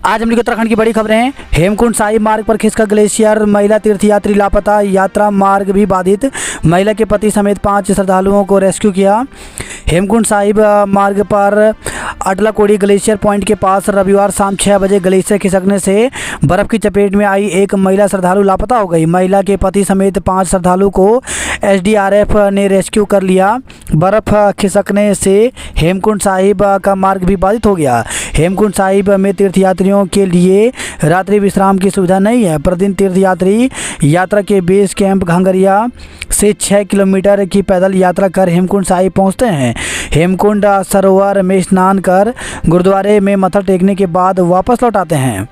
आज हम लोग उत्तराखंड की बड़ी खबरें हैं। हेमकुंड साहिब मार्ग पर खिसका ग्लेशियर, महिला तीर्थयात्री लापता, यात्रा मार्ग भी बाधित, महिला के पति समेत 5 श्रद्धालुओं को रेस्क्यू किया। हेमकुंड साहिब मार्ग पर अडलाकोड़ी ग्लेशियर पॉइंट के पास रविवार शाम 6 बजे ग्लेशियर खिसकने से बर्फ़ की चपेट में आई एक महिला श्रद्धालु लापता हो गई। महिला के पति समेत 5 श्रद्धालु को एसडीआरएफ ने रेस्क्यू कर लिया। बर्फ़ खिसकने से हेमकुंड साहिब का मार्ग भी बाधित हो गया। हेमकुंड साहिब में तीर्थयात्रियों के लिए रात्रि विश्राम की सुविधा नहीं है। प्रतिदिन तीर्थयात्री यात्रा के बेस कैंप घंगरिया से 6 किलोमीटर की पैदल यात्रा कर हेमकुंड साहिब पहुंचते हैं। हेमकुंड सरोवर में स्नान कर गुरुद्वारे में मत्था टेकने के बाद वापस लौट आते हैं।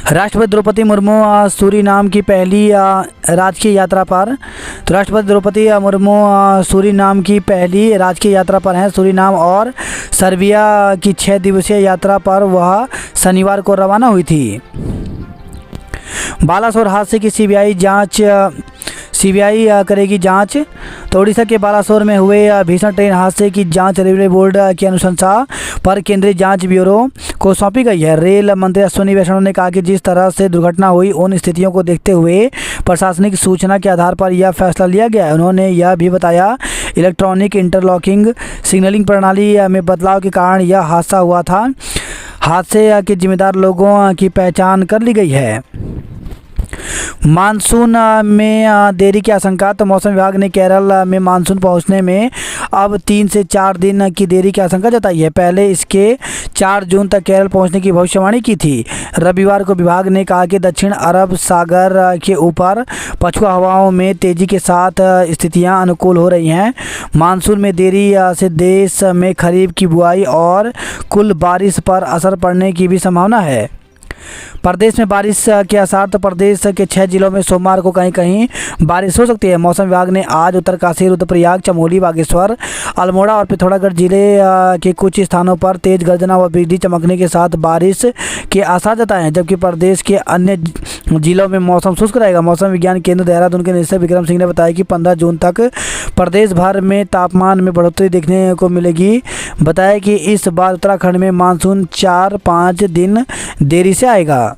राष्ट्रपति द्रौपदी मुर्मू सूरीनाम की पहली राजकीय यात्रा पर राष्ट्रपति द्रौपदी मुर्मू सूरीनाम की पहली राजकीय यात्रा पर हैं। सूरीनाम और सर्बिया की 6 दिवसीय यात्रा पर वह शनिवार को रवाना हुई थी। बालासोर हादसे की सीबीआई करेगी जांच। तो उड़ीसा के बालासोर में हुए भीषण ट्रेन हादसे की जांच रेलवे बोर्ड की अनुशंसा पर केंद्रीय जांच ब्यूरो को सौंपी गई है। रेल मंत्री अश्विनी वैष्णव ने कहा कि जिस तरह से दुर्घटना हुई उन स्थितियों को देखते हुए प्रशासनिक सूचना के आधार पर यह फैसला लिया गया है। उन्होंने यह भी बताया इलेक्ट्रॉनिक इंटरलॉकिंग सिग्नलिंग प्रणाली में बदलाव के कारण यह हादसा हुआ था। हादसे के जिम्मेदार लोगों की पहचान कर ली गई है। मानसून में देरी की आशंका। तो मौसम विभाग ने केरल में मानसून पहुंचने में अब 3 से 4 दिन की देरी की आशंका जताई है। पहले इसके 4 जून तक केरल पहुंचने की भविष्यवाणी की थी। रविवार को विभाग ने कहा कि दक्षिण अरब सागर के ऊपर पछुआ हवाओं में तेजी के साथ स्थितियां अनुकूल हो रही हैं। मानसून में देरी से देश में खरीफ की बुआई और कुल बारिश पर असर पड़ने की भी संभावना है। प्रदेश में बारिश के आसार। तो प्रदेश के 6 जिलों में सोमवार को कहीं कहीं बारिश हो सकती है। मौसम विभाग ने आज उत्तरकाशी, रुद्रप्रयाग, चमोली, बागेश्वर, अल्मोड़ा और पिथौरागढ़ जिले के कुछ स्थानों पर तेज गर्जना व बिजली चमकने के साथ बारिश के आसार जताए हैं, जबकि प्रदेश के अन्य जिलों में मौसम शुष्क रहेगा। मौसम विज्ञान केंद्र देहरादून के निदेशक विक्रम सिंह ने बताया कि 15 जून तक प्रदेश भर में तापमान में बढ़ोतरी देखने को मिलेगी। बताया कि इस बार उत्तराखंड में मानसून 4-5 दिन देरी से आएगा।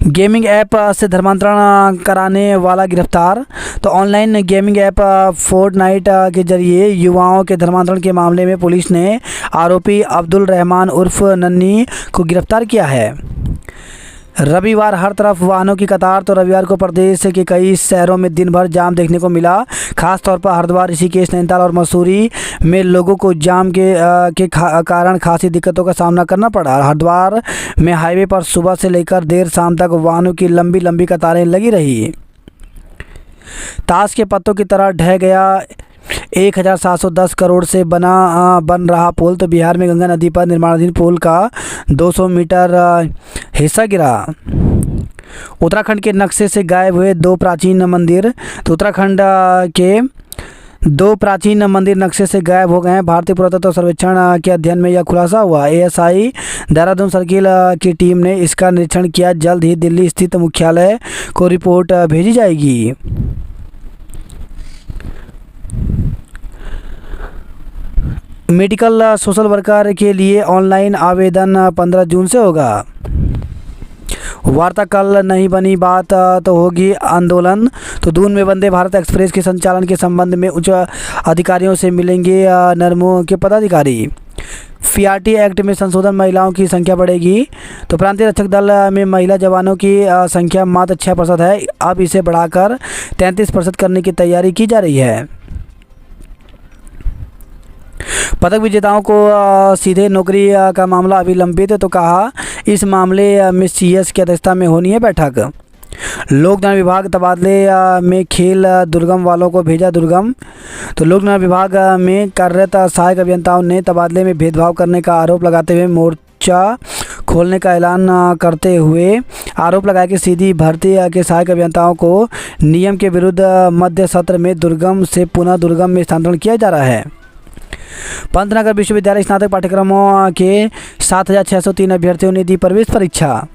गेमिंग ऐप से धर्मांतरण कराने वाला गिरफ्तार। तो ऑनलाइन गेमिंग ऐप फोर्टनाइट के जरिए युवाओं के धर्मांतरण के मामले में पुलिस ने आरोपी अब्दुल रहमान उर्फ नन्नी को गिरफ्तार किया है। रविवार हर तरफ वाहनों की कतार। तो रविवार को प्रदेश के कई शहरों में दिन भर जाम देखने को मिला। खासतौर पर हरिद्वार, ऋषिकेश, नैनीताल और मसूरी में लोगों को जाम के कारण खासी दिक्कतों का सामना करना पड़ा। हरिद्वार में हाईवे पर सुबह से लेकर देर शाम तक वाहनों की लंबी लंबी कतारें लगी रही। ताश के पत्तों की तरह ढह गया 1710 करोड़ से बन रहा पुल। तो बिहार में गंगा नदी पर निर्माणाधीन पुल का 200 मीटर हिस्सा गिरा। उत्तराखंड के नक्शे से गायब हुए 2 प्राचीन मंदिर। तो उत्तराखंड के 2 प्राचीन मंदिर नक्शे से गायब हो गए हैं। भारतीय पुरातत्व सर्वेक्षण के अध्ययन में यह खुलासा हुआ। एएसआई देहरादून सर्किल की टीम ने इसका निरीक्षण किया। जल्द ही दिल्ली स्थित मुख्यालय को रिपोर्ट भेजी जाएगी। मेडिकल सोशल वर्कर के लिए ऑनलाइन आवेदन 15 जून से होगा। वार्ता कल नहीं बनी बात तो होगी आंदोलन। तो दून में वंदे भारत एक्सप्रेस के संचालन के संबंध में उच्च अधिकारियों से मिलेंगे नरमो के पदाधिकारी। पीआरटी एक्ट में संशोधन, महिलाओं की संख्या बढ़ेगी। तो प्रांतीय रक्षक दल में महिला जवानों की संख्या मात्र 6% है। अब इसे बढ़ाकर 33% करने की तैयारी की जा रही है। पदक विजेताओं को सीधे नौकरी का मामला अभी लंबित है। तो कहा इस मामले में सीएस की अध्यक्षता में होनी है बैठक। लोक निर्माण विभाग तबादले में खेल दुर्गम वालों को भेजा दुर्गम। तो लोक निर्माण विभाग में कार्यरत सहायक अभियंताओं ने तबादले में भेदभाव करने का आरोप लगाते हुए मोर्चा खोलने का ऐलान करते हुए आरोप लगाया कि सीधी भर्ती के सहायक अभियंताओं को नियम के विरुद्ध मध्य सत्र में दुर्गम से पुनः दुर्गम में स्थानांतरण किया जा रहा है। पंतनगर विश्वविद्यालय स्नातक पाठ्यक्रमों के 7603 अभ्यर्थियों ने दी प्रवेश परीक्षा।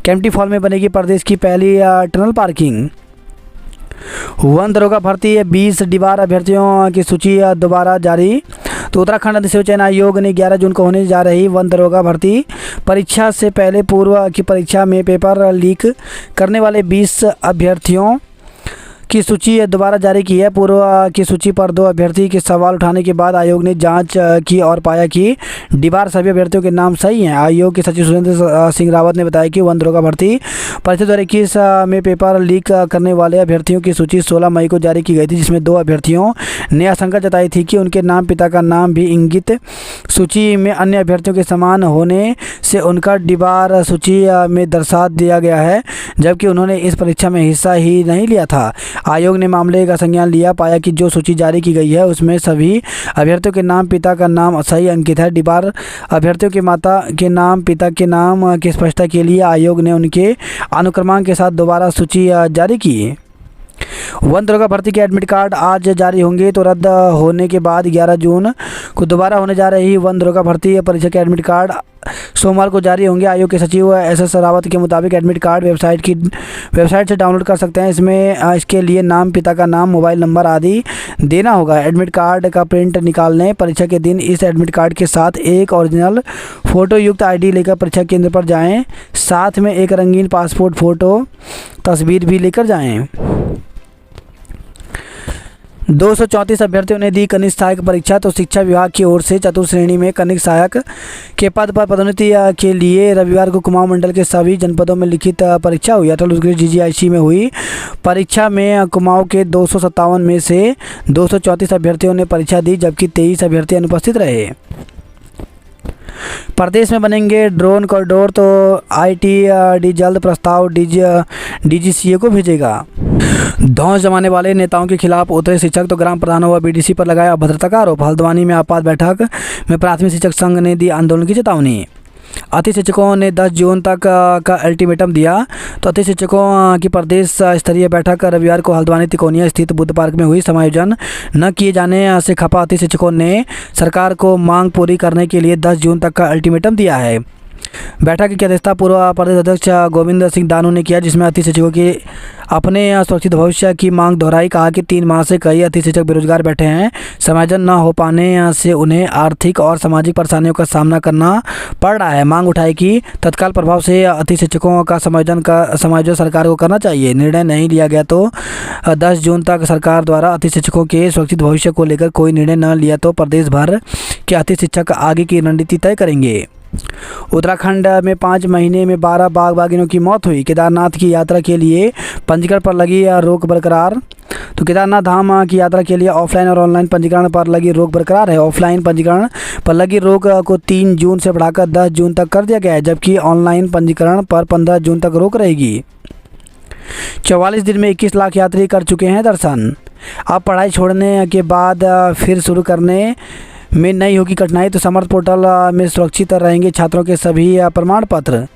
केम्प्टी फॉल में बनेगी प्रदेश की पहली टनल पार्किंग। वन दरोगा भर्ती 20 डिबार अभ्यर्थियों की सूची दोबारा जारी। तो उत्तराखंड सिविल चयन आयोग ने 11 जून को होने जा रही वन दरोगा भर्ती परीक्षा से पहले पूर्व की परीक्षा में पेपर लीक करने वाले 20 अभ्यर्थियों की सूची दोबारा जारी की है। पूर्व की सूची पर 2 अभ्यर्थी के सवाल उठाने के बाद आयोग ने जांच की और पाया कि डिबार सभी अभ्यर्थियों के नाम सही हैं। आयोग के सचिव सुरेंद्र सिंह रावत ने बताया कि वन दरोगा भर्ती परीक्षा 2021 में पेपर लीक करने वाले अभ्यर्थियों की सूची 16 मई को जारी की गई थी, जिसमें 2 अभ्यर्थियों ने आशंका जताई थी कि उनके नाम पिता का नाम भी इंगित सूची में अन्य अभ्यर्थियों के समान होने से उनका डिबार सूची में दर्शा दिया गया है, जबकि उन्होंने इस परीक्षा में हिस्सा ही नहीं लिया था। आयोग ने मामले का संज्ञान लिया, पाया कि जो सूची जारी की गई है उसमें सभी अभ्यर्थियों के नाम पिता का नाम सही अंकित है। डिबार अभ्यर्थियों के माता के नाम पिता के नाम की स्पष्टता के लिए आयोग ने उनके अनुक्रमांक के साथ दोबारा सूची जारी की। वन दरोगा भर्ती के एडमिट कार्ड आज जारी होंगे। तो रद्द होने के बाद 11 जून को दोबारा होने जा रही वन दरोगा भर्ती परीक्षा के एडमिट कार्ड सोमवार को जारी होंगे। आयोग के सचिव एस रावत के मुताबिक एडमिट कार्ड वेबसाइट से डाउनलोड कर सकते हैं। इसके लिए नाम पिता का नाम मोबाइल नंबर आदि देना होगा। एडमिट कार्ड का प्रिंट निकालने परीक्षा के दिन इस एडमिट कार्ड के साथ एक ओरिजिनल फ़ोटो युक्त ID लेकर परीक्षा केंद्र पर जाएं। साथ में एक रंगीन पासपोर्ट फ़ोटो तस्वीर भी लेकर जाएं। 234 अभ्यर्थियों ने दी कनिष्ठ सहायक परीक्षा। तो शिक्षा विभाग की ओर से चतुर्थ श्रेणी में कनिष्ठ सहायक के पद पर पदोन्नति के लिए रविवार को कुमाऊं मंडल के सभी जनपदों में लिखित परीक्षा हुई। अटल उत्कृष्ट GGIC में हुई परीक्षा में कुमाऊं के 257 में से 234 अभ्यर्थियों ने परीक्षा दी, जबकि 23 अभ्यर्थी अनुपस्थित रहे। प्रदेश में बनेंगे ड्रोन कॉरिडोर। तो ITD जल्द प्रस्ताव DGCA को भेजेगा। धौंस जमाने वाले नेताओं के खिलाफ उतरे शिक्षक। तो ग्राम प्रधानों व BDC पर लगाया अभद्रता का आरोप। हल्द्वानी में आपात बैठक में प्राथमिक शिक्षक संघ ने दी आंदोलन की चेतावनी। अति शिक्षकों ने 10 जून तक का अल्टीमेटम दिया। तो अति शिक्षकों की प्रदेश स्तरीय बैठक रविवार को हल्द्वानी तिकोनिया स्थित बुद्ध पार्क में हुई। समायोजन न किए जाने से खफा अति शिक्षकों ने सरकार को मांग पूरी करने के लिए 10 जून तक का अल्टीमेटम दिया है। बैठक की अध्यक्षता पूर्व प्रदेश अध्यक्ष गोविंद सिंह दानू ने किया, जिसमें अति शिक्षकों की अपने सुरक्षित भविष्य की मांग दोहराई। कहा कि 3 माह से कई अति शिक्षक बेरोजगार बैठे हैं। समायोजन न हो पाने से उन्हें आर्थिक और सामाजिक परेशानियों का सामना करना पड़ रहा है। मांग उठाई कि तत्काल प्रभाव से अति शिक्षकों का समायोजन सरकार को करना चाहिए। निर्णय नहीं लिया गया तो 10 जून तक सरकार द्वारा अति शिक्षकों के सुरक्षित भविष्य को लेकर कोई निर्णय न लिया तो प्रदेश भर के अति शिक्षक आगे की रणनीति तय करेंगे। उत्तराखंड में 5 महीने में 12 बाघ बाघिनों की मौत हुई। केदारनाथ की यात्रा के लिए पंजीकरण पर लगी रोक बरकरार। तो केदारनाथ धाम की यात्रा के लिए ऑफलाइन और ऑनलाइन पंजीकरण पर लगी रोक बरकरार है। ऑफलाइन पंजीकरण पर लगी रोक को 3 जून से बढ़ाकर 10 जून तक कर दिया गया है, जबकि ऑनलाइन पंजीकरण पर 15 जून तक रोक रहेगी। 44 दिन में 21 लाख यात्री कर चुके हैं दर्शन। अब पढ़ाई छोड़ने के बाद फिर शुरू करने में नहीं होगी कठिनाई। तो समर्थ पोर्टल में सुरक्षित रहेंगे छात्रों के सभी प्रमाण पत्र।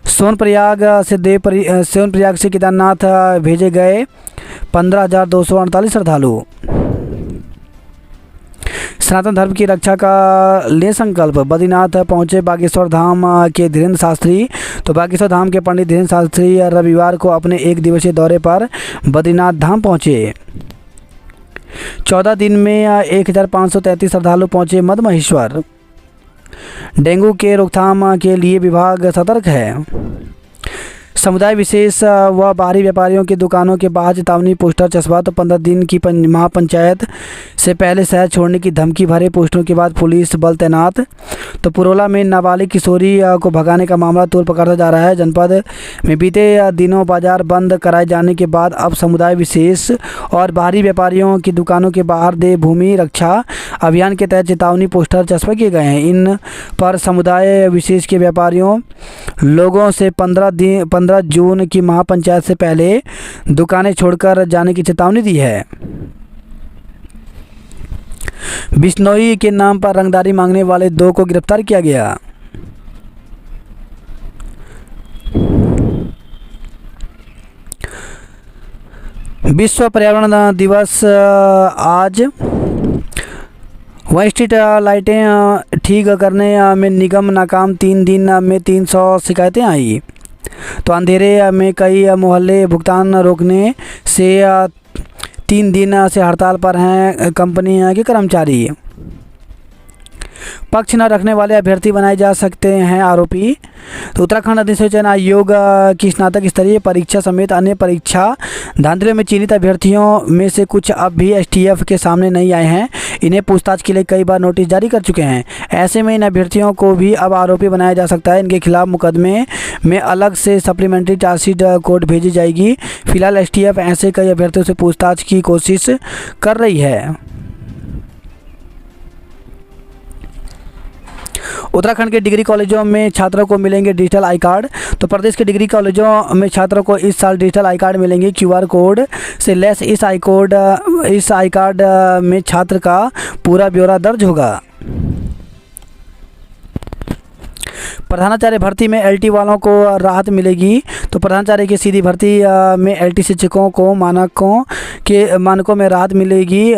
सोनप्रयाग से केदारनाथ भेजे गए 15,248 श्रद्धालु। सनातन धर्म की रक्षा का ले संकल्प। बद्रीनाथ पहुंचे बागेश्वर धाम के धीरेन्द्र शास्त्री। तो बागेश्वर धाम के पंडित धीरेन्द्र शास्त्री रविवार को अपने 1 दिवसीय दौरे पर बद्रीनाथ धाम पहुंचे। 14 दिन में 1533 श्रद्धालु पहुंचे मद्महेश्वर। डेंगू के रोकथाम के लिए विभाग सतर्क है। समुदाय विशेष व बाहरी व्यापारियों की दुकानों के बाहर चेतावनी पोस्टर चस्पा। तो 15 दिन की महापंचायत से पहले शहर छोड़ने की धमकी भरे पोस्टरों के बाद पुलिस बल तैनात। तो पुरोला में नाबालिग किशोरी को भगाने का मामला तूल पकड़ता जा रहा है। जनपद में बीते दिनों बाजार बंद कराए जाने के बाद अब समुदाय विशेष और बाहरी व्यापारियों की दुकानों के बाहर दे भूमि रक्षा अभियान के तहत चेतावनी पोस्टर चस्पा किए गए हैं। इन पर समुदाय विशेष के व्यापारियों लोगों से 15 जून की महापंचायत से पहले दुकानें छोड़कर जाने की चेतावनी दी है। बिश्नोई के नाम पर रंगदारी मांगने वाले 2 को गिरफ्तार किया गया। विश्व पर्यावरण दिवस आज। वहीं स्ट्रीट लाइटें ठीक करने में निगम नाकाम। 3 दिन में 300 शिकायतें आई। तो अंधेरे में कई मोहल्ले भुगतान रोकने से 3 दिन से हड़ताल पर हैं कंपनी के कर्मचारी। पक्ष न रखने वाले अभ्यर्थी बनाए जा सकते हैं आरोपी। तो उत्तराखंड अधिसूचना चयन आयोग की स्नातक स्तरीय परीक्षा समेत अन्य परीक्षा धांधलियों में चयनित अभ्यर्थियों में से कुछ अब भी एसटीएफ के सामने नहीं आए हैं। इन्हें पूछताछ के लिए कई बार नोटिस जारी कर चुके हैं। ऐसे में इन अभ्यर्थियों को भी अब आरोपी बनाया जा सकता है। इनके खिलाफ मुकदमे में अलग से सप्लीमेंट्री चार्जशीट कोर्ट भेजी जाएगी। फिलहाल एसटीएफ ऐसे कई अभ्यर्थियों से पूछताछ की कोशिश कर रही है। उत्तराखंड के डिग्री कॉलेजों में छात्रों को मिलेंगे डिजिटल आई कार्ड। तो प्रदेश के डिग्री कॉलेजों में छात्रों को इस साल डिजिटल आई कार्ड मिलेंगे। क्यूआर कोड से लेस इस आई कार्ड में छात्र का पूरा ब्यौरा दर्ज होगा। प्रधानाचार्य भर्ती में एलटी वालों को राहत मिलेगी। तो प्रधानाचार्य की सीधी भर्ती में एलटी शिक्षकों को मानकों में राहत मिलेगी।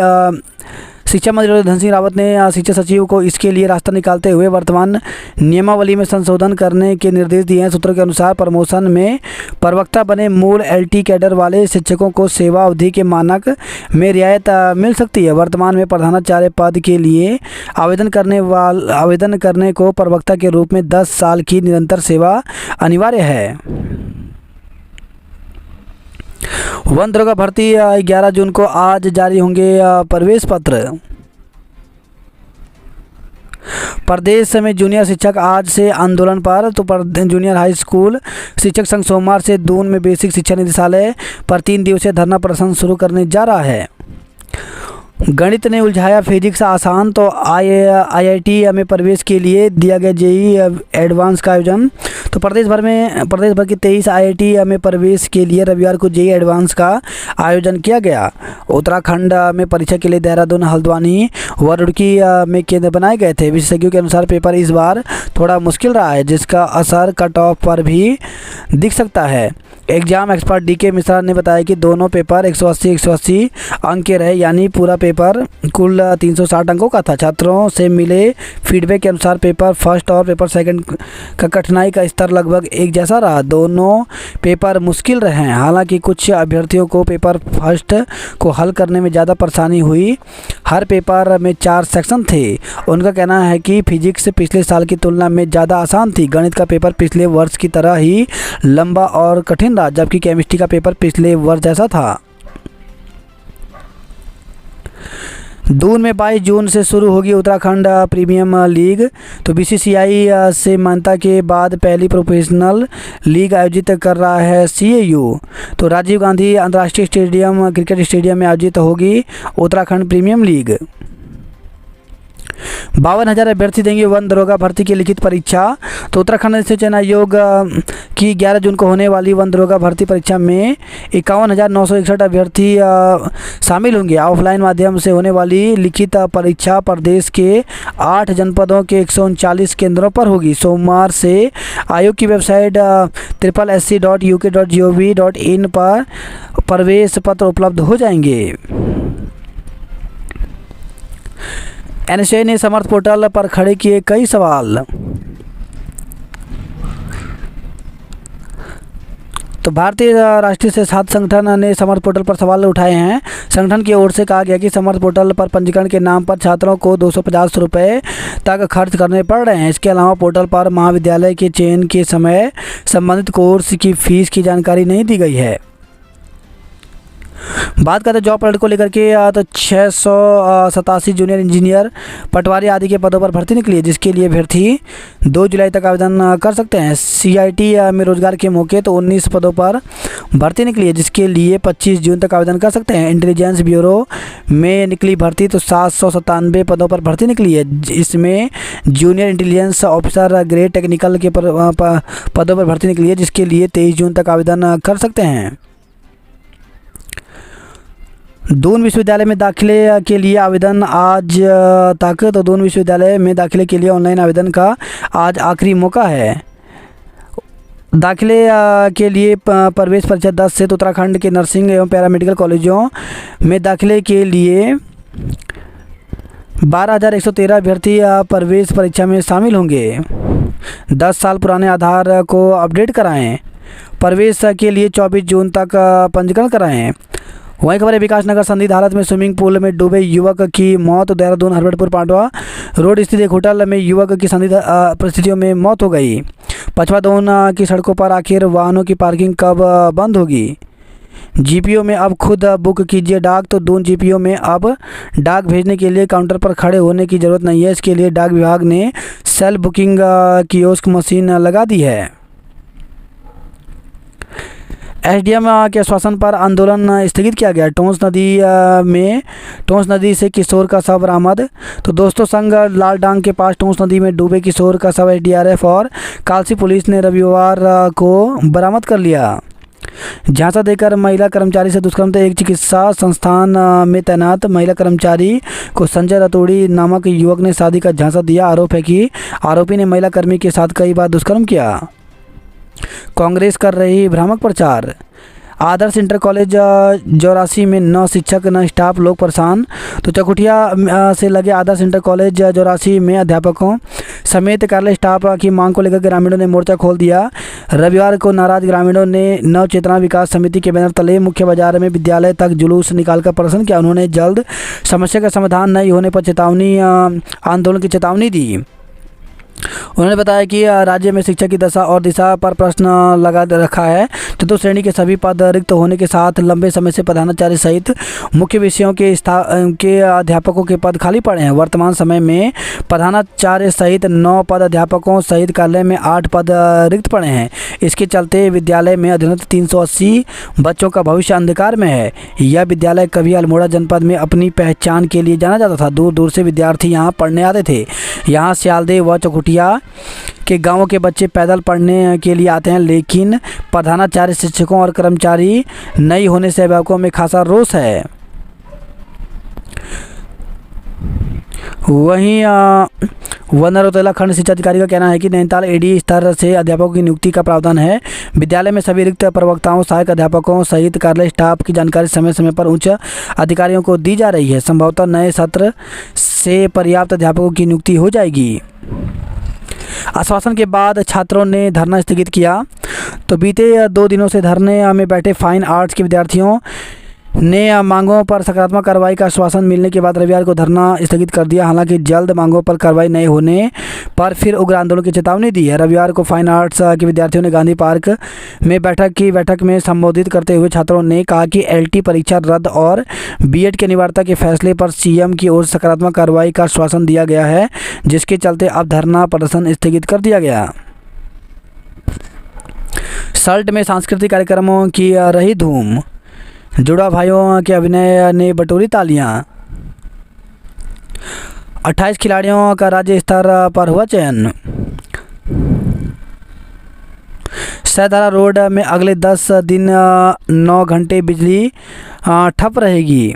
शिक्षा मंत्री धन सिंह रावत ने शिक्षा सचिव को इसके लिए रास्ता निकालते हुए वर्तमान नियमावली में संशोधन करने के निर्देश दिए हैं। सूत्रों के अनुसार प्रमोशन में प्रवक्ता बने मूल एलटी कैडर वाले शिक्षकों को सेवा अवधि के मानक में रियायत मिल सकती है। वर्तमान में प्रधानाचार्य पद के लिए आवेदन करने को प्रवक्ता के रूप में 10 साल की निरंतर सेवा अनिवार्य है। वन दरोगा भर्ती 11 जून को आज जारी होंगे प्रवेश पत्र। प्रदेश में जूनियर शिक्षक आज से आंदोलन पर। तो जूनियर हाई स्कूल शिक्षक संघ सोमवार से दून में बेसिक शिक्षा निदेशालय पर 3 दिवसीय धरना प्रदर्शन शुरू करने जा रहा है। गणित ने उलझाया फिजिक्स आसान। तो आईआईटी में प्रवेश के लिए दिया गया जेईई एडवांस का आयोजन। तो प्रदेश भर के 23 आईआईटी में प्रवेश के लिए रविवार को जेईई एडवांस का आयोजन किया गया। उत्तराखंड में परीक्षा के लिए देहरादून, हल्द्वानी व रुड़की में केंद्र बनाए गए थे। विशेषज्ञों के अनुसार पेपर इस बार थोड़ा मुश्किल रहा है, जिसका असर कट ऑफ पर भी दिख सकता है। एग्जाम एक्सपर्ट डीके मिश्रा ने बताया कि दोनों पेपर 180 अंक के रहे, यानी पूरा पेपर कुल 360 अंकों का था। छात्रों से मिले फीडबैक के अनुसार पेपर फर्स्ट और पेपर सेकंड का कठिनाई का स्तर लगभग एक जैसा रहा। दोनों पेपर मुश्किल रहे हैं। हालांकि कुछ अभ्यर्थियों को पेपर फर्स्ट को हल करने में ज़्यादा परेशानी हुई। हर पेपर में 4 सेक्शन थे। उनका कहना है कि फिजिक्स पिछले साल की तुलना में ज़्यादा आसान थी। गणित का पेपर पिछले वर्ष की तरह ही लंबा और कठिन रहा, जबकि केमिस्ट्री का पेपर पिछले वर्ष जैसा था। दून में 22 जून से शुरू होगी उत्तराखंड प्रीमियम लीग। तो बीसीसीआई से मान्यता के बाद पहली प्रोफेशनल लीग आयोजित कर रहा है सीएयू। तो राजीव गांधी अंतर्राष्ट्रीय क्रिकेट स्टेडियम में आयोजित होगी उत्तराखंड प्रीमियम लीग। 52,000 अभ्यर्थी देंगे वन दरोगा भर्ती की लिखित परीक्षा। तो उत्तराखंड अधिसूचना चयन आयोग की 11 जून को होने वाली वन दरोगा भर्ती परीक्षा में 51,961 अभ्यर्थी शामिल होंगे। ऑफलाइन माध्यम से होने वाली लिखित परीक्षा प्रदेश के 8 जनपदों के 139 केंद्रों पर होगी। सोमवार से आयोग की वेबसाइट www.uk.gov.in पर प्रवेश पत्र उपलब्ध हो जाएंगे। एनएसए ने समर्थ पोर्टल पर खड़े किए कई सवाल। तो भारतीय राष्ट्रीय स्वच्छता संगठन ने समर्थ पोर्टल पर सवाल उठाए हैं। संगठन की ओर से कहा गया कि समर्थ पोर्टल पर पंजीकरण के नाम पर छात्रों को 250 रुपये तक खर्च करने पड़ रहे हैं। इसके अलावा पोर्टल पर महाविद्यालय के चयन के समय संबंधित कोर्स की फीस की जानकारी नहीं दी गई है। बात करते हैं जॉब पोर्टल को लेकर के। तो 687 जूनियर इंजीनियर, पटवारी आदि के पदों पर भर्ती निकली है, जिसके लिए अभ्यर्थी 2 जुलाई तक आवेदन कर सकते हैं। सीआईटी में रोजगार के मौके तो 19 पदों पर भर्ती निकली है, जिसके लिए 25 जून तक आवेदन कर सकते हैं। इंटेलिजेंस ब्यूरो में निकली भर्ती तो 797 पदों पर भर्ती निकली है। इसमें junior intelligence officer grade technical के पदों पर भर्ती निकली है, जिसके लिए 23 जून तक आवेदन कर सकते हैं। दून विश्वविद्यालय में दाखिले के लिए आवेदन आज तक। तो दून विश्वविद्यालय में दाखिले के लिए ऑनलाइन आवेदन का आज आखिरी मौका है। दाखिले के लिए प्रवेश परीक्षा 10 से। तो उत्तराखंड के नर्सिंग एवं पैरामेडिकल कॉलेजों में दाखिले के लिए 12,113 अभ्यर्थी प्रवेश परीक्षा में शामिल होंगे। 10 साल पुराने आधार को अपडेट कराएं। प्रवेश के लिए 24 जून तक पंजीकरण कराएं। वहीं खबर है विकासनगर संदिग्ध हालत में स्विमिंग पूल में डूबे युवक की मौत। देहरादून हरबटपुर पांडवा रोड स्थित एक होटल में युवक की संदिग्ध परिस्थितियों में मौत हो गई। पचवादौन की सड़कों पर आखिर वाहनों की पार्किंग कब बंद होगी। जीपीओ में अब खुद बुक कीजिए डाक। तो दून जीपीओ में अब डाक भेजने के लिए काउंटर पर खड़े होने की ज़रूरत नहीं है। इसके लिए डाक विभाग ने सेल्फ बुकिंग कियोस्क मशीन लगा दी है। एसडीएम के आश्वासन पर आंदोलन स्थगित किया गया। टोंस नदी से किशोर का शव बरामद। तो दोस्तों संग लालडांग के पास टोंस नदी में डूबे किशोर का शव एसडीआरएफ और कालसी पुलिस ने रविवार को बरामद कर लिया। झांसा देकर महिला कर्मचारी से दुष्कर्म। तो एक चिकित्सा संस्थान में तैनात महिला कर्मचारी को संजय रतोड़ी नामक युवक ने शादी का झांसा दिया। आरोप है कि आरोपी ने महिला कर्मी के साथ कई बार दुष्कर्म किया। कांग्रेस कर रही भ्रामक प्रचार। आदर्श इंटर कॉलेज जौरासी में न शिक्षक न स्टाफ, लोग परेशान। तो चकुटिया से लगे आदर्श इंटर कॉलेज जौरासी में अध्यापकों समेत कार्यालय स्टाफ की मांग को लेकर ग्रामीणों ने मोर्चा खोल दिया। रविवार को नाराज ग्रामीणों ने नव चेतना विकास समिति के बैनर तले मुख्य बाजार में विद्यालय तक जुलूस निकालकर प्रदर्शन किया। उन्होंने जल्द समस्या का समाधान नहीं होने पर आंदोलन की चेतावनी दी। उन्होंने बताया कि राज्य में शिक्षा की दशा और दिशा पर प्रश्न लगा रखा है। चतुर्थ श्रेणी के सभी पद रिक्त होने के साथ लंबे समय से प्रधानाचार्य सहित मुख्य विषयों के अध्यापकों के पद खाली पड़े हैं। वर्तमान समय में प्रधानाचार्य सहित 9 पद अध्यापकों सहित कार्यालय में 8 पद रिक्त पड़े हैं। इसके चलते विद्यालय में अध्ययनरत 380 बच्चों का भविष्य अंधकार में है। यह विद्यालय कभी अल्मोड़ा जनपद में अपनी पहचान के लिए जाना जाता था। दूर दूर से विद्यार्थी यहाँ पढ़ने आते थे। यहाँ सियालदेव व चकुटिया के गांवों के बच्चे पैदल पढ़ने के लिए आते हैं, लेकिन प्रधानाचार्य, शिक्षकों और कर्मचारी नहीं होने से अभिभावकों में खासा रोष है। वहीं वन रौतेला खंड शिक्षा अधिकारी का कहना है कि नैनीताल एडी स्तर से अध्यापकों की नियुक्ति का प्रावधान है। विद्यालय में सभी रिक्त प्रवक्ताओं, सहायक अध्यापकों सहित कार्यालय स्टाफ की जानकारी समय समय पर उच्च अधिकारियों को दी जा रही है। संभवतः नए सत्र से पर्याप्त अध्यापकों की नियुक्ति हो जाएगी। आश्वासन के बाद छात्रों ने धरना स्थगित किया। तो बीते 2 दिनों से धरने में बैठे फाइन आर्ट्स के विद्यार्थियों ने मांगों पर सकारात्मक कार्रवाई का आश्वासन मिलने के बाद रविवार को धरना स्थगित कर दिया। हालांकि जल्द मांगों पर कार्रवाई नहीं होने पर फिर उग्र आंदोलन की चेतावनी दी है। रविवार को फाइन आर्ट्स के विद्यार्थियों ने गांधी पार्क में बैठक में संबोधित करते हुए छात्रों ने कहा कि एलटी परीक्षा रद्द और बीएड के अनिवार्यता के फैसले पर सीएम की ओर से सकारात्मक कार्रवाई का आश्वासन दिया गया है, जिसके चलते अब धरना प्रदर्शन स्थगित कर दिया गया। सल्ट में सांस्कृतिक कार्यक्रमों की रही धूम। जुड़ा भाइयों के अभिनय ने बटोरी तालियां। 28 खिलाड़ियों का राज्य स्तर पर हुआ चयन। सैदारा रोड में अगले 10 दिन 9 घंटे बिजली ठप रहेगी।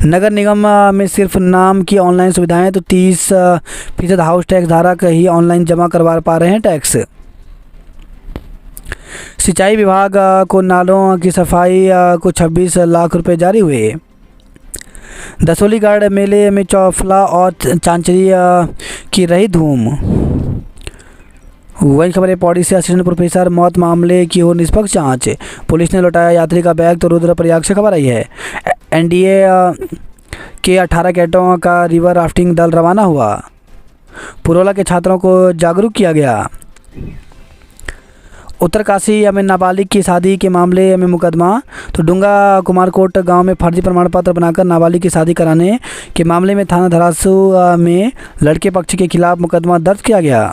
नगर निगम में सिर्फ नाम की ऑनलाइन सुविधाएं। तो 30% हाउस टैक्स धारक ही ऑनलाइन जमा करवा पा रहे हैं टैक्स। सिंचाई विभाग को नालों की सफाई को 26 लाख रुपए जारी हुए। दसोलीगढ़ मेले में चौफला और चांचरी की रही धूम। वही खबर है पौड़ी से असिस्टेंट प्रोफेसर मौत मामले की हो निष्पक्ष जांच। पुलिस ने लौटाया यात्री का बैग। तो रुद्रप्रयाग से खबर आई है एनडीए के 18 कैडेटों का रिवर राफ्टिंग दल रवाना हुआ। पुरोला के छात्रों को जागरूक किया गया। उत्तरकाशी में नाबालिग की शादी के मामले में मुकदमा। तो डूंगा कुमारकोट गांव में फर्जी प्रमाण पत्र बनाकर नाबालिग की शादी कराने के मामले में थाना धरासू में लड़के पक्ष के खिलाफ मुकदमा दर्ज किया गया।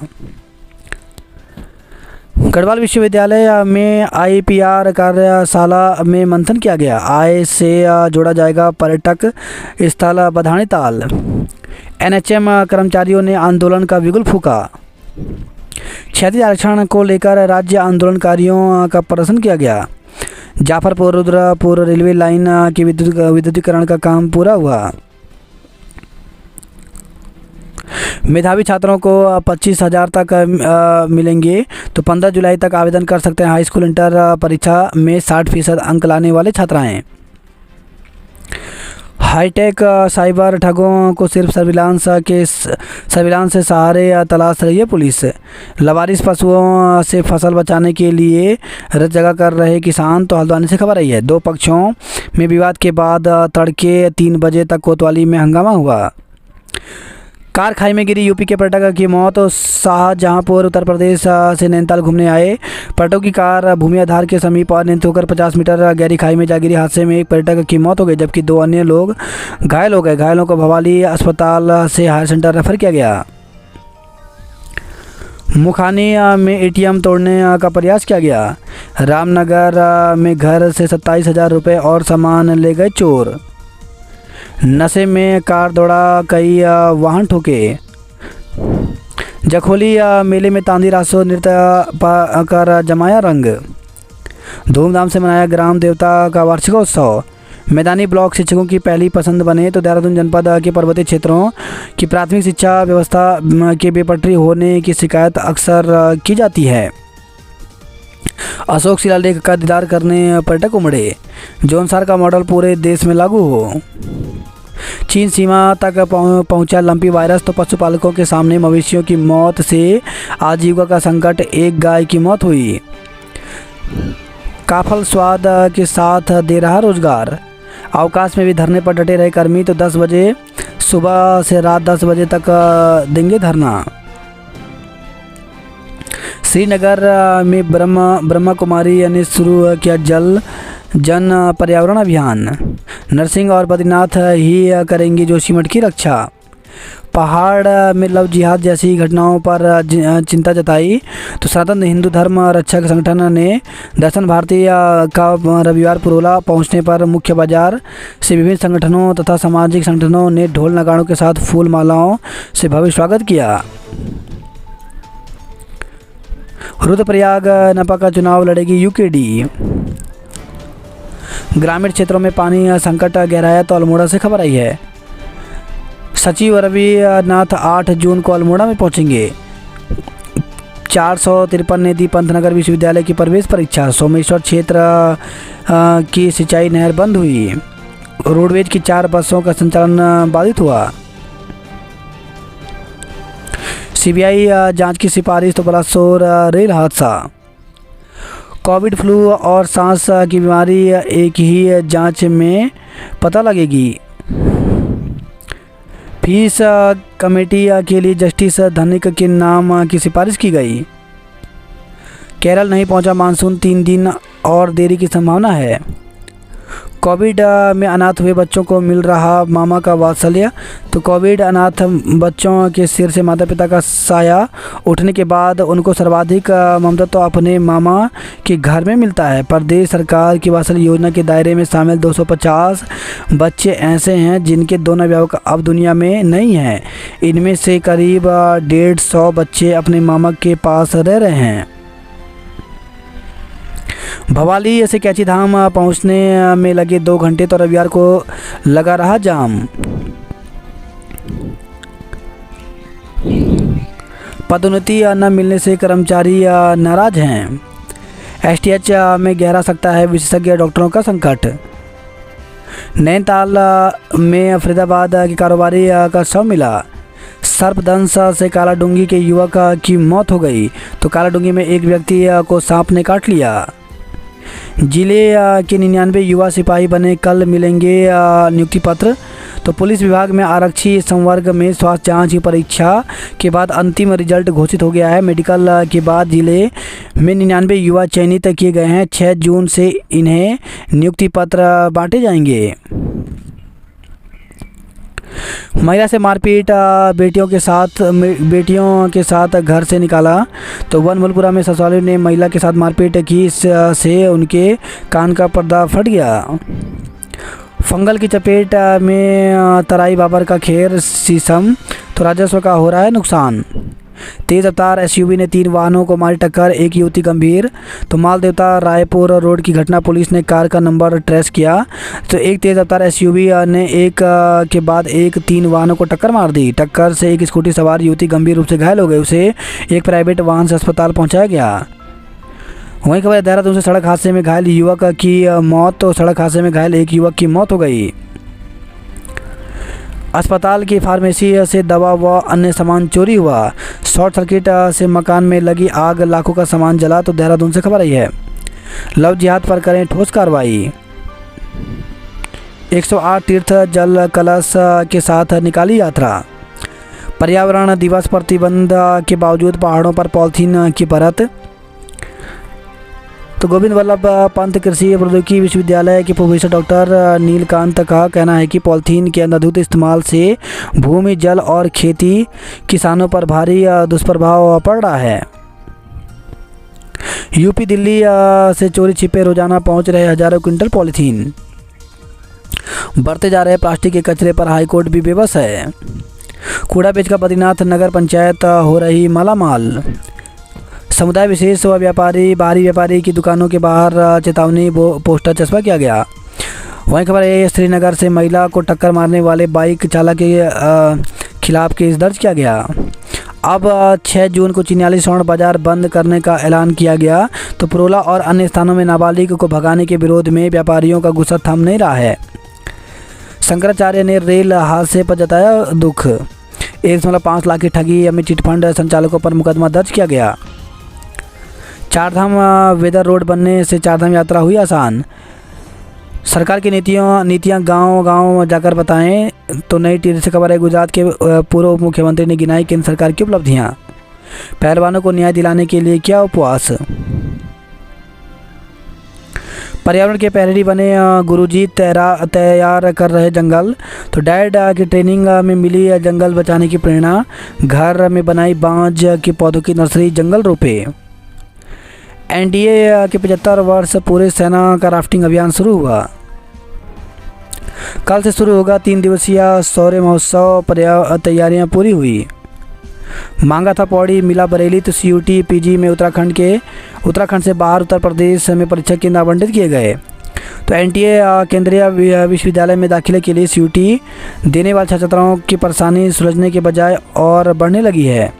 गढ़वाल विश्वविद्यालय में आईपीआर कार्यशाला में मंथन किया गया। आय से जोड़ा जाएगा पर्यटक स्थल बधानी ताल। एनएचएम कर्मचारियों ने आंदोलन का बिगुल फूका। क्षैतिज आरक्षण को लेकर राज्य आंदोलनकारियों का प्रदर्शन किया गया। जाफरपुर रुद्रपुर रेलवे लाइन की विद्युतीकरण का काम पूरा हुआ। मेधावी छात्रों को 25,000 तक मिलेंगे। तो 15 जुलाई तक आवेदन कर सकते हैं हाई स्कूल इंटर परीक्षा में 60% अंक लाने वाले छात्राएं। हाईटेक साइबर ठगों को सिर्फ सर्विलांस से सहारे तलाश रही है पुलिस। लवारिस पशुओं से फसल बचाने के लिए रत जगह कर रहे किसान। तो हल्द्वानी से खबर आई है। दो पक्षों में विवाद के बाद तड़के 3 बजे तक कोतवाली में हंगामा हुआ। कार खाई में गिरी, यूपी के पर्यटक की मौत। शाहजहांपुर उत्तर प्रदेश से नैनीताल घूमने आए पर्यटकों की कार भूमि आधार के समीप अनियंत्रित होकर 50 मीटर गहरी खाई में जा गिरी। हादसे में एक पर्यटक की मौत हो गई जबकि 2 अन्य लोग घायल हो गए। घायलों को भवाली अस्पताल से हायर सेंटर रेफर किया गया। मुखानी में एटीएम तोड़ने का प्रयास किया गया। रामनगर में घर से 27,000 रुपये और सामान ले गए चोर। नशे में कार दौड़ा, कई वाहन ठोके। जखोली मेले में तांदी रासो नृत्य कर जमाया रंग। धूमधाम से मनाया ग्राम देवता का वार्षिकोत्सव। मैदानी ब्लॉक शिक्षकों की पहली पसंद बने। तो देहरादून जनपद के पर्वतीय क्षेत्रों की प्राथमिक शिक्षा व्यवस्था के बेपटरी होने की शिकायत अक्सर की जाती है। अशोक शिलालेख का दीदार करने पर्यटक उमड़े। जौनसार का मॉडल पूरे देश में लागू हो। चीन सीमा तक पहुंचा लंपी वायरस। तो पशुपालकों के सामने मवेशियों की मौत से आजीविका का संकट। एक गाय की मौत हुई। काफल स्वाद के साथ दे रहा रोजगार। अवकाश में भी धरने पर डटे रहे कर्मी। तो 10 बजे सुबह से रात 10 बजे तक देंगे धरना। श्रीनगर में ब्रह्मा कुमारी ने शुरू किया जन पर्यावरण अभियान। नरसिंह और बद्रीनाथ ही करेंगे जोशीमठ की रक्षा। पहाड़ में लव जिहाद जैसी घटनाओं पर चिंता जताई। तो सनातन हिंदू धर्म रक्षक संगठन ने दर्शन भारती का रविवार पुरोला पहुंचने पर मुख्य बाजार से विभिन्न संगठनों तथा सामाजिक संगठनों ने ढोल नगाड़ों के साथ फूल मालाओं से भव्य स्वागत किया। रुद्रप्रयाग नपा का चुनाव लड़ेगी यूकेडी। ग्रामीण क्षेत्रों में पानी संकट गहराया। तो अल्मोड़ा से खबर आई है। सचिव रविनाथ 8 जून को अल्मोड़ा में पहुंचेंगे। 453 ने दी पंतनगर विश्वविद्यालय की प्रवेश परीक्षा। सोमेश्वर क्षेत्र की सिंचाई नहर बंद हुई। रोडवेज की 4 बसों का संचालन बाधित हुआ। सीबीआई जांच की सिफारिश। तो बलासोर रेल हादसा। कोविड, फ्लू और सांस की बीमारी एक ही जांच में पता लगेगी। फीस कमेटी के लिए जस्टिस धनिक के नाम की सिफारिश की गई। केरल नहीं पहुंचा मानसून, 3 दिन और देरी की संभावना है। कोविड में अनाथ हुए बच्चों को मिल रहा मामा का वात्सल्य। तो कोविड अनाथ बच्चों के सिर से माता पिता का साया उठने के बाद उनको सर्वाधिक ममता तो अपने मामा के घर में मिलता है। प्रदेश सरकार की वात्सल्य योजना के दायरे में शामिल 250 बच्चे ऐसे हैं जिनके दोनों अभिभावक अब दुनिया में नहीं हैं। इनमें से करीब 150 बच्चे अपने मामा के पास रह रहे हैं। भवाली से कैची धाम पहुंचने में लगे 2 घंटे। तो रविवार को लगा रहा जाम। पदोन्नति न मिलने से कर्मचारी नाराज हैं। एसटीएच में गहरा सकता है विशेषज्ञ डॉक्टरों का संकट। नैनीताल में फरीदाबाद के कारोबारी का शव मिला। सर्पदंश से कालाडूंगी के युवक की मौत हो गई। तो कालाडूंगी में एक व्यक्ति को सांप ने काट लिया। जिले के 99 युवा सिपाही बने, कल मिलेंगे नियुक्ति पत्र। तो पुलिस विभाग में आरक्षी संवर्ग में स्वास्थ्य जांच की परीक्षा के बाद अंतिम रिजल्ट घोषित हो गया है। मेडिकल के बाद जिले में 99 युवा चयनित किए गए हैं। 6 जून से इन्हें नियुक्ति पत्र बांटे जाएंगे। महिला से मारपीट, बेटियों के साथ घर से निकाला। तो वनमलपुरा में ससुराली ने महिला के साथ मारपीट की से उनके कान का पर्दा फट गया। फंगल की चपेट में तराई बाबर का खेर शीशम। तो राजस्व का हो रहा है नुकसान। तेज रफ्तार एसयूवी ने 3 वाहनों को मारी टक्कर, एक युवती गंभीर। तो मालदेवता रायपुर रोड की घटना, पुलिस ने कार का नंबर ट्रेस किया। तो एक तेज रफ्तार एसयूवी ने एक के बाद एक 3 वाहनों को टक्कर मार दी। टक्कर से एक स्कूटी सवार युवती गंभीर रूप से घायल हो गई। उसे एक प्राइवेट वाहन से अस्पताल पहुंचाया गया। वहीं खबर देहरादून से सड़क हादसे में घायल युवक की मौत। तो सड़क हादसे में घायल एक युवक की मौत हो गई। अस्पताल की फार्मेसी से दवा व अन्य सामान चोरी हुआ। शॉर्ट सर्किट से मकान में लगी आग, लाखों का सामान जला। तो देहरादून से खबर आई है। लव जिहाद पर करें ठोस कार्रवाई। 108 तीर्थ जल कलश के साथ निकाली यात्रा। पर्यावरण दिवस प्रतिबंध के बावजूद पहाड़ों पर पॉलीथीन की परत। तो गोविंद वल्लभ पंत कृषि प्रौद्योगिकी विश्वविद्यालय के प्रोफेसर डॉक्टर नीलकांत का कहना है कि पॉलीथीन के अनधिकृत इस्तेमाल से भूमि, जल और खेती किसानों पर भारी दुष्प्रभाव पड़ रहा है। यूपी दिल्ली से चोरी छिपे रोजाना पहुंच रहे हजारों क्विंटल पॉलीथीन। बढ़ते जा रहे प्लास्टिक के कचरे पर हाईकोर्ट भी बेबस है। कूड़ा बेचकर बद्रीनाथ नगर पंचायत हो रही मालामाल। समुदाय विशेष व व्यापारी बाहरी व्यापारी की दुकानों के बाहर चेतावनी पोस्टर चस्पा किया गया। वहीं खबर है श्रीनगर से महिला को टक्कर मारने वाले बाइक चालक के खिलाफ केस दर्ज किया गया। अब 6 जून को चिन्याली स्वर्ण बाजार बंद करने का ऐलान किया गया। तो पुरोला और अन्य स्थानों में नाबालिग को भगाने के विरोध में व्यापारियों का गुस्सा थम नहीं रहा है। शंकराचार्य ने रेल हादसे पर जताया दुख। 1.5 लाख की ठगी में चिटफंड संचालकों पर मुकदमा दर्ज किया गया। चारधाम वेदर रोड बनने से चारधाम यात्रा हुई आसान। सरकार की नीतियां गांव-गांव जाकर बताएं। तो नई टीवी से खबर है गुजरात के पूर्व उप मुख्यमंत्री ने गिनाई केंद्र सरकार की उपलब्धियां। पहलवानों को न्याय दिलाने के लिए किया उपवास। पर्यावरण के पहरेडी बने गुरुजी तैयार कर रहे जंगल। तो डैड की ट्रेनिंग में मिली जंगल बचाने की प्रेरणा। घर में बनाई बांज के पौधों की नर्सरी, जंगल रोपे। एनडीए के 75 वर्ष पूरे सेना का राफ्टिंग अभियान शुरू हुआ। कल से शुरू होगा 3 दिवसीय शौर्य महोत्सव। तैयारियां पूरी हुई। मांगा था पौड़ी, मिला बरेली। तो सीयूटी पीजी में उत्तराखंड से बाहर उत्तर प्रदेश में परीक्षा केंद्र आवंटित किए गए। तो एनटीए केंद्रीय विश्वविद्यालय में दाखिले के लिए सीयूटी देने वाले छात्र छात्राओं की परेशानी सुलझने के बजाय और बढ़ने लगी है।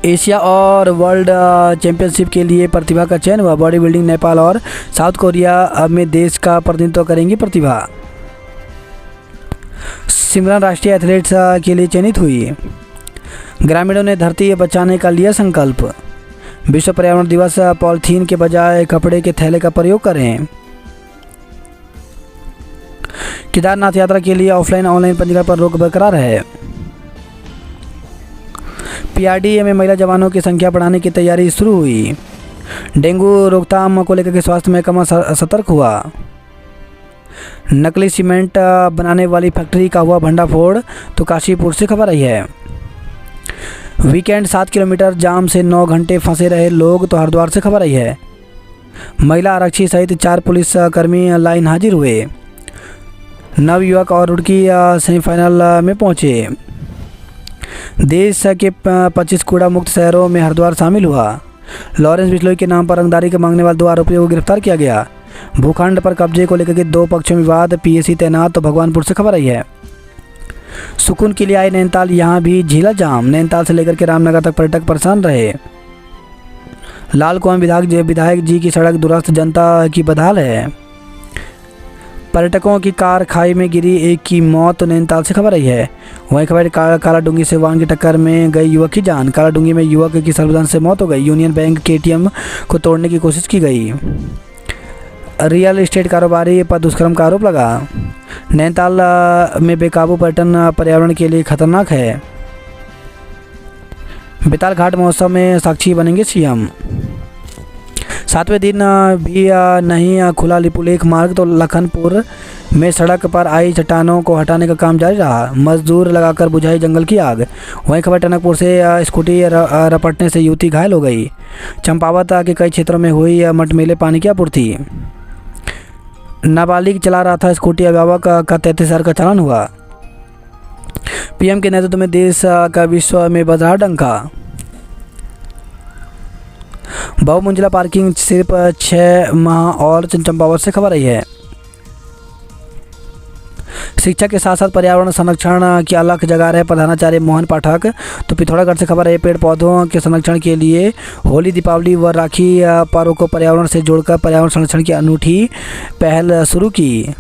एशिया और वर्ल्ड चैंपियनशिप के लिए प्रतिभा का चयन हुआ। बॉडी बिल्डिंग नेपाल और साउथ कोरिया में देश का प्रतिनिधित्व करेंगी प्रतिभा। सिमरन राष्ट्रीय एथलीट्स के लिए चयनित हुई। ग्रामीणों ने धरती बचाने का लिया संकल्प। विश्व पर्यावरण दिवस पॉलीथीन के बजाय कपड़े के थैले का प्रयोग करें। केदारनाथ यात्रा के लिए ऑफलाइन ऑनलाइन पंजीकरण पर रोक बरकरार है। पीआरडीए में महिला जवानों की संख्या बढ़ाने की तैयारी शुरू हुई। डेंगू रोकथाम को लेकर के स्वास्थ्य महकमा सतर्क हुआ। नकली सीमेंट बनाने वाली फैक्ट्री का हुआ भंडाफोड़। तो काशीपुर से खबर आई है। वीकेंड 7 किलोमीटर जाम से 9 घंटे फंसे रहे लोग। तो हरिद्वार से खबर आई है। महिला आरक्षी सहित 4 पुलिस कर्मी लाइन हाजिर हुए। नवयुवक और रुड़की सेमीफाइनल में पहुंचे। देश के 25 कूड़ा मुक्त शहरों में हरिद्वार शामिल हुआ। लॉरेंस बिश्नोई के नाम पर रंगदारी के मांगने वाले 2 आरोपियों को गिरफ्तार किया गया। भूखंड पर कब्जे को लेकर के 2 पक्षों में विवाद। पीएसी तैनात। तो भगवानपुर से खबर आई है। सुकून के लिए आए नैनीताल, यहाँ भी झीला जाम। नैनीताल से लेकर के रामनगर तक पर्यटक परेशान रहे। लाल कुआं विधायक जी की सड़क दुरुस्त, जनता की बदहाल है। पर्यटकों की कार खाई में गिरी, 1 की मौत। तो नैनीताल से खबर आई है। वहीं खबर कालाडूंगी से वाहन की टक्कर में गई युवक की जान। कालाडूंगी में युवक की सर्वजन से मौत हो गई। यूनियन बैंक के एटीएम को तोड़ने की कोशिश की गई। रियल एस्टेट कारोबारी पर दुष्कर्म का आरोप लगा। नैनीताल में बेकाबू पर्यटन पर्यावरण के लिए खतरनाक है। बेताल घाट महोत्सव में साक्षी बनेंगे सीएम। 7वें दिन भी नहीं खुला लिपुलेख मार्ग। तो लखनपुर में सड़क पर आई चट्टानों को हटाने का काम जारी रहा। मजदूर लगाकर बुझाई जंगल की आग। वहीं खबर टनकपुर से स्कूटी रपटने से युवती घायल हो गई। चंपावत के कई क्षेत्रों में हुई मटमेले पानी की आपूर्ति। नाबालिग चला रहा था स्कूटी, अभिभावक का 33,000 का चालान हुआ। पीएम के नेतृत्व में देश का विश्व में बज रहा डंका। बहुमंजिला पार्किंग सिर्फ 6 माह और। चंपावत से खबर आई है। शिक्षा के साथ साथ पर्यावरण संरक्षण की अलग जगह रहे प्रधानाचार्य मोहन पाठक। तो पिथौरागढ़ से खबर है। पेड़ पौधों के संरक्षण के लिए होली, दीपावली व राखी पर्व को पर्यावरण से जोड़कर पर्यावरण संरक्षण की अनूठी पहल शुरू की।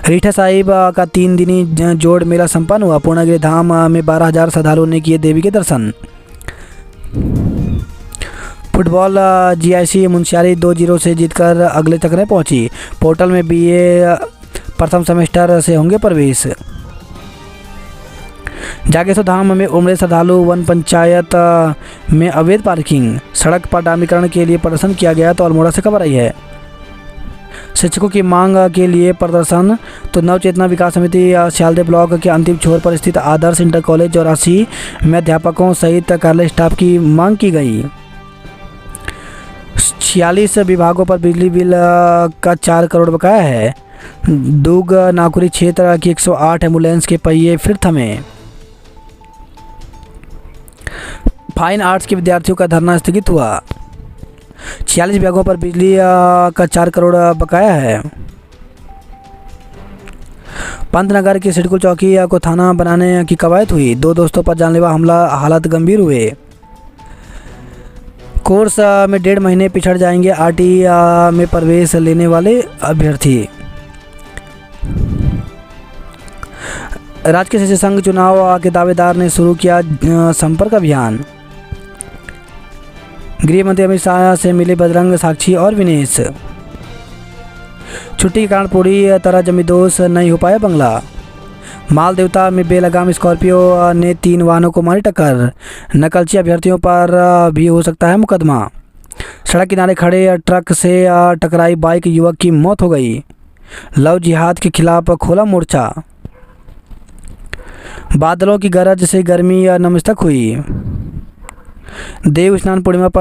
रीठा साहिब का 3 दिनी जोड़ मेला संपन्न हुआ। पूर्णगिरि धाम में 12,000 श्रद्धालुओं ने किए देवी के दर्शन। फुटबॉल जीआईसी मुनस्यारी 2-0 से जीतकर अगले चक्र में पहुंची। पोर्टल में बीए प्रथम सेमेस्टर से होंगे प्रवेश। जागेश्वर धाम में उमड़े श्रद्धालु। वन पंचायत में अवैध पार्किंग। सड़क पर डामरीकरण के लिए प्रदर्शन किया गया तो अल्मोड़ा से खबर आई है। शिक्षकों की मांग के लिए प्रदर्शन। तो नव चेतना विकास समिति सियालदह ब्लॉक के अंतिम छोर पर स्थित आदर्श इंटर कॉलेज 84 में अध्यापकों सहित कार्यालय स्टाफ की मांग की गई। 46 विभागों पर बिजली बिल का 4 करोड़ बकाया है। दुग नाकुरी क्षेत्र की 108 एम्बुलेंस के पहिए फिर थमे। फाइन आर्ट्स के विद्यार्थियों का धरना स्थगित हुआ। 46 विभागों पर बिजली का 4 करोड़ बकाया है। पंतनगर की सिडकुल चौकी को थाना बनाने की कवायद हुई। 2 दोस्तों पर जानलेवा हमला, हालत गंभीर हुए। कोर्स में 1.5 महीने पिछड़ जाएंगे आरटी में प्रवेश लेने वाले अभ्यर्थी। राजकीय शिक्षक संघ चुनाव के दावेदार ने शुरू किया संपर्क अभियान। गृह मंत्री अमित शाह से मिले बजरंग, साक्षी और विनेश। छुट्टी के कारण पूरी तरह जमींदोज नहीं हो पाया बंगला। माल देवता में बेलगाम स्कॉर्पियो ने 3 वाहनों को मारी टक्कर। नकलची अभ्यर्थियों पर भी हो सकता है मुकदमा। सड़क किनारे खड़े ट्रक से टकराई बाइक, युवक की मौत हो गई। लव जिहाद के खिलाफ खोला मोर्चा। बादलों की गरज से गर्मी नमस्तक हुई। देव स्नान पूर्णिमा पर